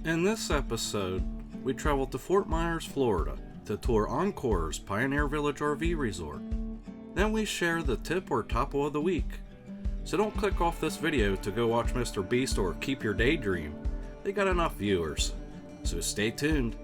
In this episode, we traveled to Fort Myers, Florida to tour Encore's Pioneer Village RV Resort. Then we share the tip or topple of the week. So don't click off this video to go watch Mr. Beast or Keep Your Daydream. They got enough viewers. So stay tuned.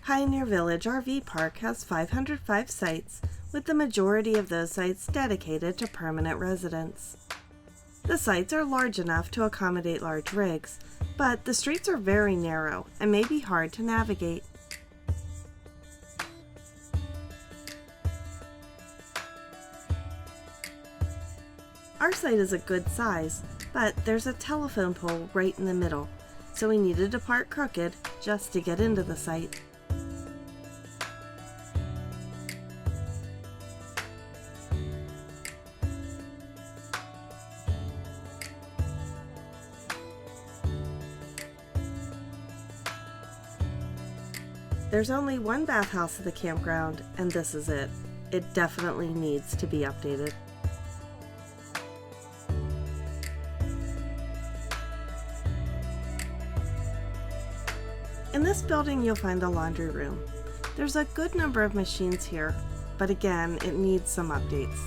Pioneer Village RV Park has 505 sites, with the majority of those sites dedicated to permanent residents. The sites are large enough to accommodate large rigs, but the streets are very narrow and may be hard to navigate. Our site is a good size, but there's a telephone pole right in the middle, so we needed to park crooked just to get into the site. There's only one bathhouse at the campground, and this is it. It definitely needs to be updated. In this building, you'll find the laundry room. There's a good number of machines here, but again, it needs some updates.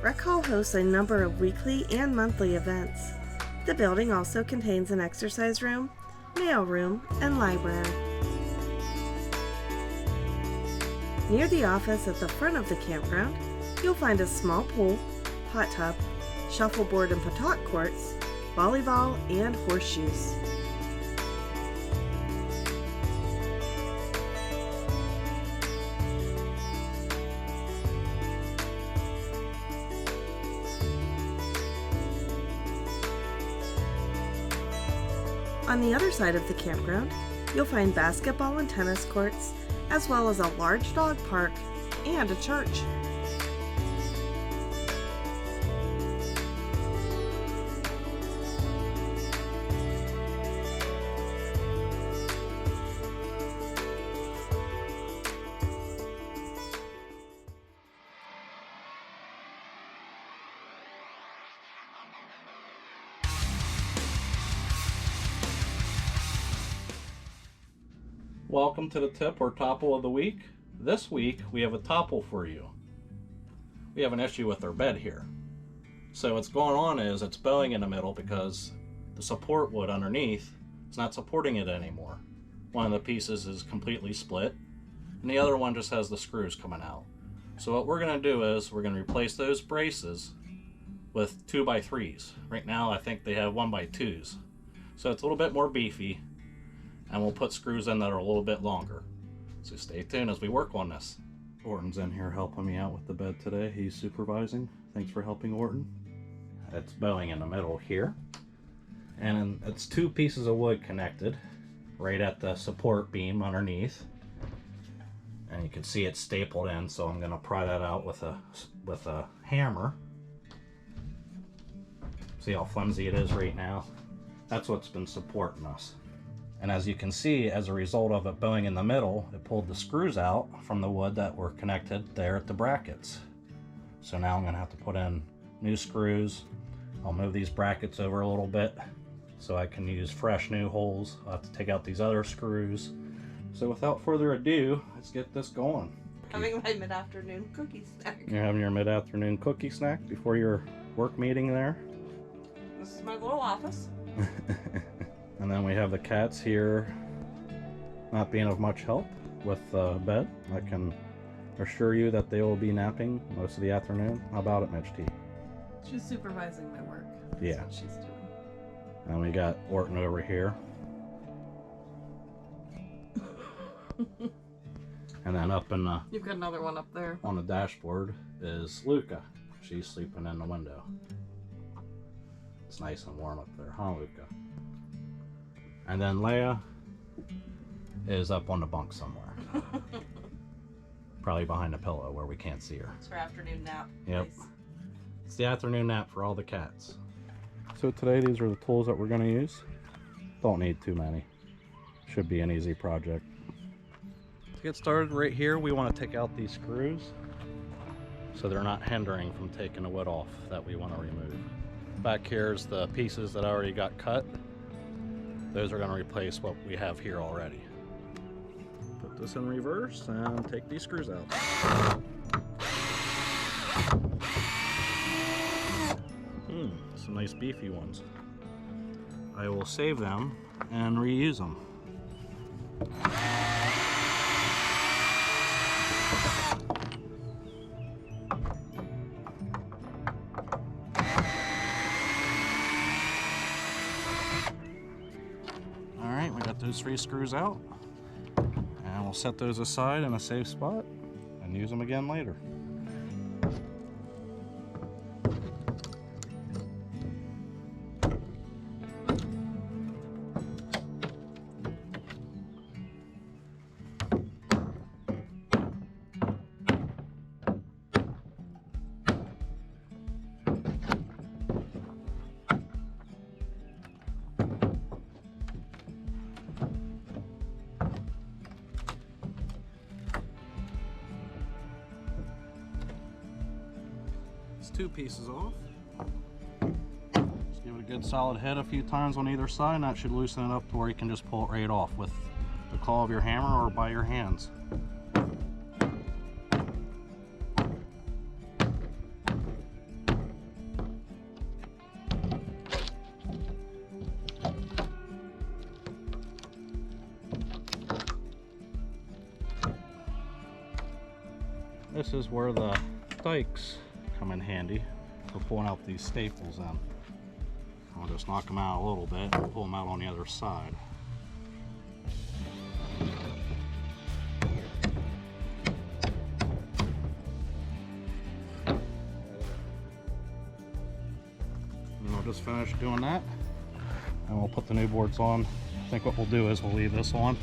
Rec Hall hosts a number of weekly and monthly events. The building also contains an exercise room, mail room, and library. Near the office at the front of the campground, you'll find a small pool, hot tub, shuffleboard and patak courts, volleyball, and horseshoes. On the other side of the campground, you'll find basketball and tennis courts, as well as a large dog park and a church. Welcome to the tip or topple of the week. This week we have a topple for you. We have an issue with our bed here. So what's going on is it's bowing in the middle because the support wood underneath is not supporting it anymore. One of the pieces is completely split and the other one just has the screws coming out. So what we're going to do is we're going to replace those braces with 2x3s. Right now I think they have 1x2s. So it's a little bit more beefy. And we'll put screws in that are a little bit longer. So stay tuned as we work on this. Orton's in here helping me out with the bed today. He's supervising. Thanks for helping, Orton. It's bowing in the middle here. And it's two pieces of wood connected right at the support beam underneath. And you can see it's stapled in, so I'm gonna pry that out with a hammer. See how flimsy it is right now? That's what's been supporting us. And as you can see, as a result of it bowing in the middle, it pulled the screws out from the wood that were connected there at the brackets. So now I'm gonna have to put in new screws. I'll move these brackets over a little bit so I can use fresh new holes. I'll have to take out these other screws. So without further ado, let's get this going. Having my mid-afternoon cookie snack. You're having your mid-afternoon cookie snack before your work meeting there? This is my little office. And then we have the cats here not being of much help with the bed. I can assure you that they will be napping most of the afternoon. How about it, Mitch T? She's supervising my work. That's Yeah. what she's doing. And we got Orton over here. And then up in the... You've got another one up there. On the dashboard is Luca. She's sleeping in the window. It's nice and warm up there, huh, Luca? And then Leia is up on the bunk somewhere. Probably behind a pillow where we can't see her. It's her afternoon nap. Yep. Nice. It's the afternoon nap for all the cats. So today these are the tools that we're going to use. Don't need too many. Should be an easy project. To get started right here, we want to take out these screws so they're not hindering from taking the wood off that we want to remove. Back here's the pieces that I already got cut. Those are going to replace what we have here already. Put this in reverse and take these screws out. Some nice beefy ones. I will save them and reuse them. Alright, we got those 3 screws out. And we'll set those aside in a safe spot and use them again later. It's 2 pieces off. Just give it a good solid hit a few times on either side, and that should loosen it up to where you can just pull it right off with the claw of your hammer or by your hands. This is where the dikes come in handy for pulling out these staples in. I'll just knock them out a little bit and pull them out on the other side. And we'll just finish doing that and we'll put the new boards on. I think what we'll do is we'll leave this on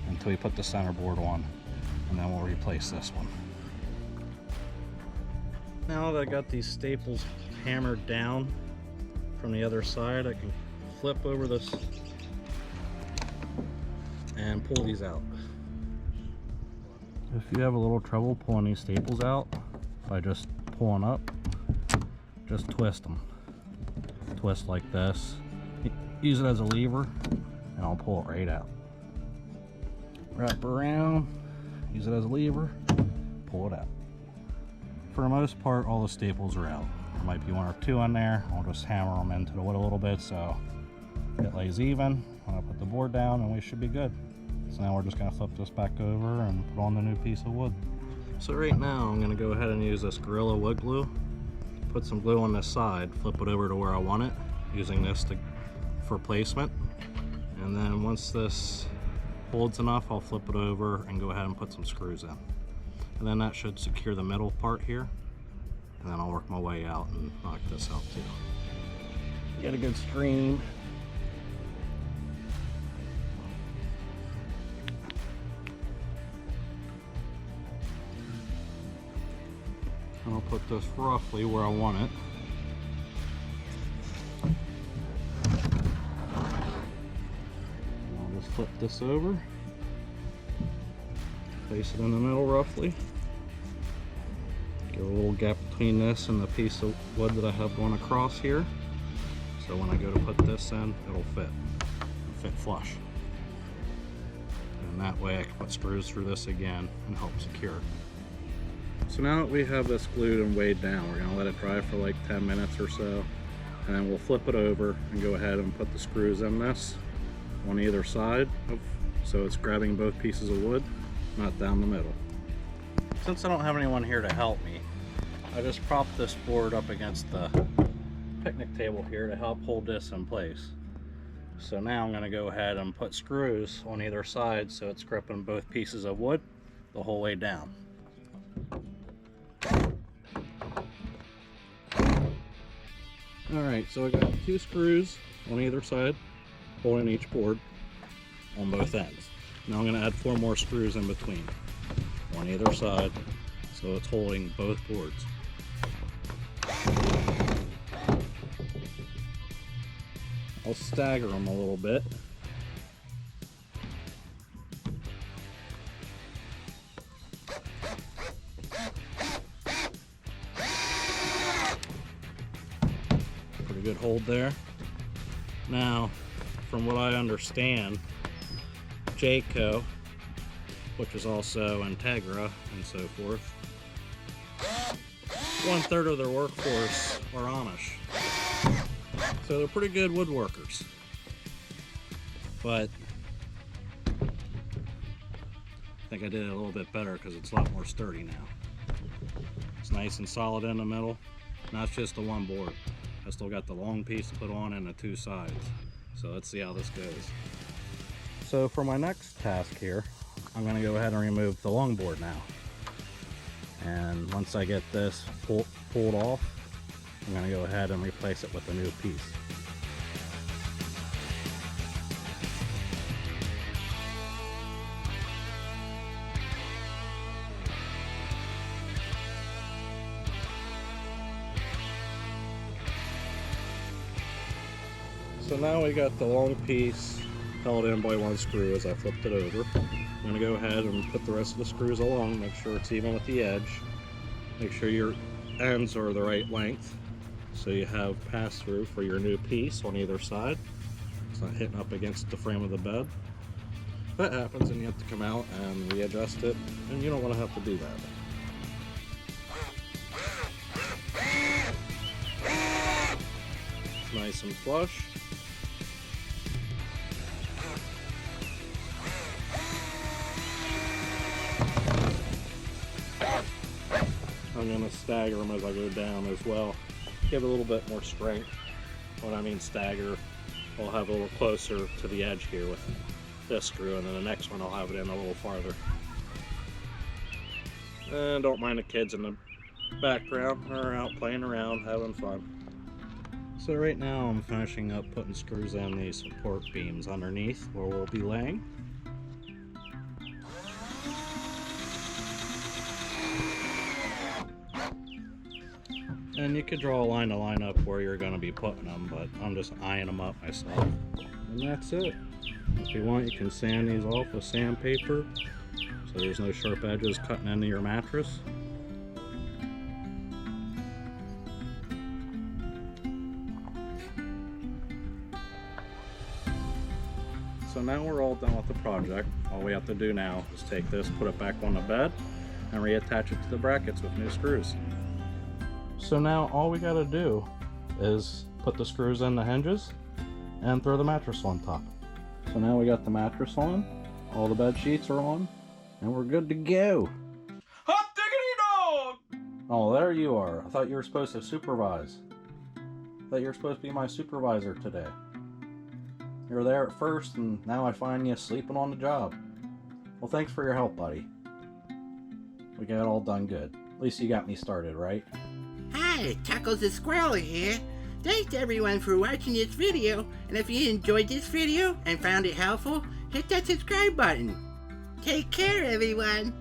until we put the center board on, and then we'll replace this one. Now that I got these staples hammered down from the other side, I can flip over this and pull these out. If you have a little trouble pulling these staples out by just pulling up, just twist them. Twist like this. Use it as a lever and I'll pull it right out. Wrap around, use it as a lever, pull it out. For the most part, all the staples are out. There might be 1 or 2 in there. I'll just hammer them into the wood a little bit so it lays even when I put the board down, and we should be good. So now we're just going to flip this back over and put on the new piece of wood. So right now I'm going to go ahead and use this Gorilla wood glue. Put some glue on this side, flip it over to where I want it, using this for placement. And then once this holds enough, I'll flip it over and go ahead and put some screws in. And then that should secure the middle part here. And then I'll work my way out and knock this out too. Get a good stream. And I'll put this roughly where I want it. And I'll just flip this over. Place it in the middle roughly. Give a little gap between this and the piece of wood that I have going across here. So when I go to put this in, it'll fit flush. And that way I can put screws through this again and help secure it. So now that we have this glued and weighed down, we're gonna let it dry for like 10 minutes or so. And then we'll flip it over and go ahead and put the screws in this on either side. So it's grabbing both pieces of wood, not down the middle. since I don't have anyone here to help me, I just propped this board up against the picnic table here to help hold this in place. So now I'm going to go ahead and put screws on either side so it's gripping both pieces of wood the whole way down. Alright, so I got 2 screws on either side holding each board on both ends. Now I'm going to add 4 more screws in between on either side so it's holding both boards. I'll stagger them a little bit. Pretty good hold there. Now, from what I understand, Jayco, which is also Integra and so forth, 1/3 of their workforce are Amish. So they're pretty good woodworkers. But I think I did it a little bit better because it's a lot more sturdy now. It's nice and solid in the middle. Not just the one board. I still got the long piece to put on and the 2 sides. So let's see how this goes. So for my next task here, I'm going to go ahead and remove the long board now. And once I get this pulled off, I'm going to go ahead and replace it with a new piece. So now we got the long piece held in by 1 screw as I flipped it over. I'm going to go ahead and put the rest of the screws along, make sure it's even with the edge. Make sure your ends are the right length so you have pass-through for your new piece on either side. It's not hitting up against the frame of the bed. If that happens, then you have to come out and readjust it, and you don't want to have to do that. It's nice and flush. I'm going to stagger them as I go down as well. Give it a little bit more strength. When I mean stagger, I'll have a little closer to the edge here with this screw, and then the next one I'll have it in a little farther. And don't mind the kids in the background. They're out playing around, having fun. So right now I'm finishing up putting screws in these support beams underneath where we'll be laying. And you could draw a line to line up where you're going to be putting them, but I'm just eyeing them up myself. And that's it. If you want, you can sand these off with sandpaper so there's no sharp edges cutting into your mattress. So now we're all done with the project. All we have to do now is take this, put it back on the bed, and reattach it to the brackets with new screws. So now all we gotta do is put the screws in the hinges and throw the mattress on top. So now we got the mattress on, all the bed sheets are on, and we're good to go. Hot diggity dog! Oh, there you are. I thought you were supposed to supervise. I thought you were supposed to be my supervisor today. You were there at first, and now I find you sleeping on the job. Well, thanks for your help, buddy. We got it all done good. At least you got me started, right? Hi, Chuckles the Squirrel here. Thanks everyone for watching this video, and if you enjoyed this video and found it helpful, hit that subscribe button. Take care everyone.